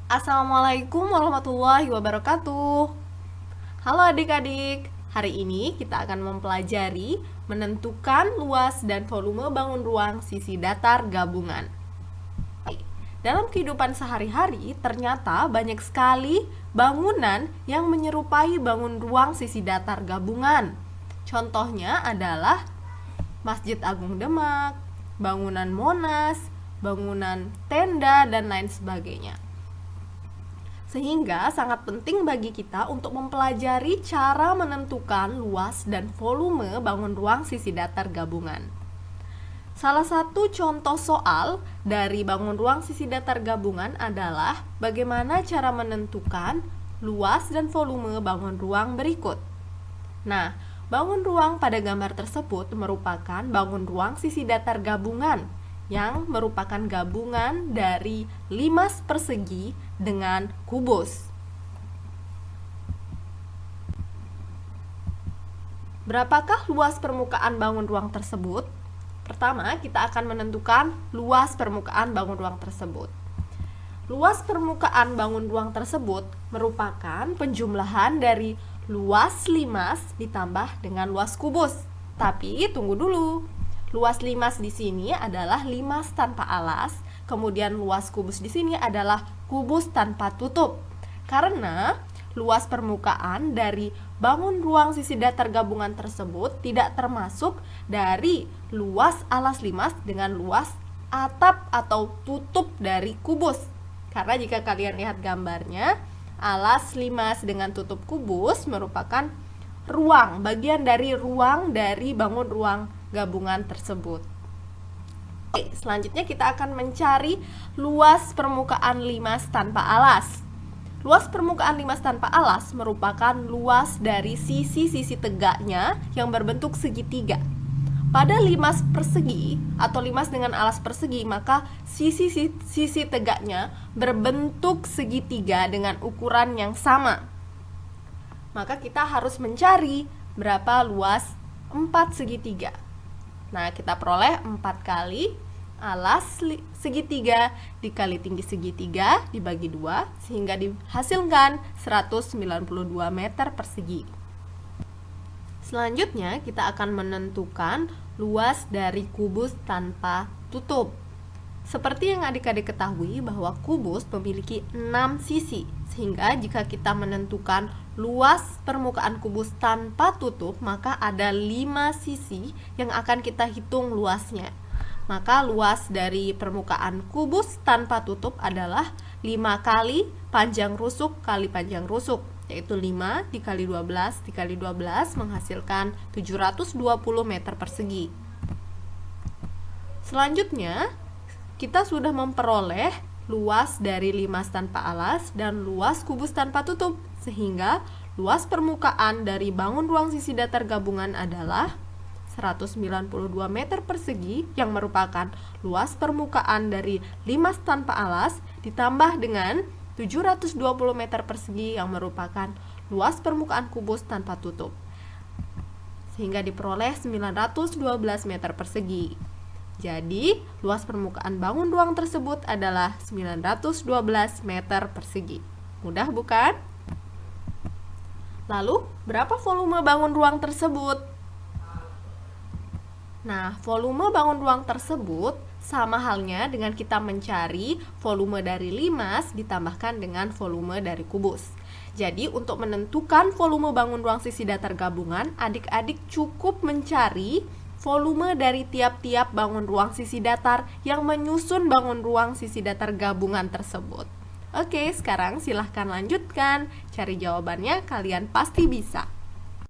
Assalamualaikum warahmatullahi wabarakatuh. Halo adik-adik, hari ini kita akan mempelajari menentukan luas dan volume bangun ruang sisi datar gabungan. Dalam kehidupan sehari-hari, ternyata banyak sekali bangunan yang menyerupai bangun ruang sisi datar gabungan. Contohnya adalah Masjid Agung Demak, bangunan Monas, bangunan tenda, dan lain sebagainya. Sehingga sangat penting bagi kita untuk mempelajari cara menentukan luas dan volume bangun ruang sisi datar gabungan. Salah satu contoh soal dari bangun ruang sisi datar gabungan adalah bagaimana cara menentukan luas dan volume bangun ruang berikut. Nah, bangun ruang pada gambar tersebut merupakan bangun ruang sisi datar gabungan yang merupakan gabungan dari limas persegi dengan kubus. Berapakah luas permukaan bangun ruang tersebut? Pertama, kita akan menentukan luas permukaan bangun ruang tersebut. Luas permukaan bangun ruang tersebut merupakan penjumlahan dari luas limas ditambah dengan luas kubus. Tapi tunggu dulu. Luas limas di sini adalah limas tanpa alas, kemudian luas kubus di sini adalah kubus tanpa tutup. Karena luas permukaan dari bangun ruang sisi datar gabungan tersebut tidak termasuk dari luas alas limas dengan luas atap atau tutup dari kubus. Karena jika kalian lihat gambarnya, alas limas dengan tutup kubus merupakan ruang, bagian dari ruang dari bangun ruang gabungan tersebut. Oke, selanjutnya kita akan mencari luas permukaan limas tanpa alas. Luas permukaan limas tanpa alas merupakan luas dari sisi-sisi tegaknya yang berbentuk segitiga. Pada limas persegi atau limas dengan alas persegi, maka sisi-sisi tegaknya berbentuk segitiga dengan ukuran yang sama. Maka kita harus mencari berapa luas 4 segitiga. Nah, kita peroleh 4 kali alas segitiga dikali tinggi segitiga dibagi 2 sehingga dihasilkan 192 meter persegi. Selanjutnya kita akan menentukan luas dari kubus tanpa tutup. Seperti yang adik-adik ketahui bahwa kubus memiliki 6 sisi, sehingga jika kita menentukan luas permukaan kubus tanpa tutup, maka ada 5 sisi yang akan kita hitung luasnya. Maka luas dari permukaan kubus tanpa tutup adalah 5 kali panjang rusuk kali panjang rusuk, yaitu 5 dikali 12 dikali 12 menghasilkan 720 meter persegi. Selanjutnya, kita sudah memperoleh luas dari limas tanpa alas dan luas kubus tanpa tutup, sehingga luas permukaan dari bangun ruang sisi datar gabungan adalah 192 meter persegi yang merupakan luas permukaan dari limas tanpa alas ditambah dengan 720 meter persegi yang merupakan luas permukaan kubus tanpa tutup, sehingga diperoleh 912 meter persegi. Jadi, luas permukaan bangun ruang tersebut adalah 912 meter persegi. Mudah bukan? Lalu, berapa volume bangun ruang tersebut? Nah, volume bangun ruang tersebut sama halnya dengan kita mencari volume dari limas ditambahkan dengan volume dari kubus. Jadi, untuk menentukan volume bangun ruang sisi datar gabungan, adik-adik cukup mencari volume dari tiap-tiap bangun ruang sisi datar yang menyusun bangun ruang sisi datar gabungan tersebut. Oke, sekarang silahkan lanjutkan. Cari jawabannya, kalian pasti bisa.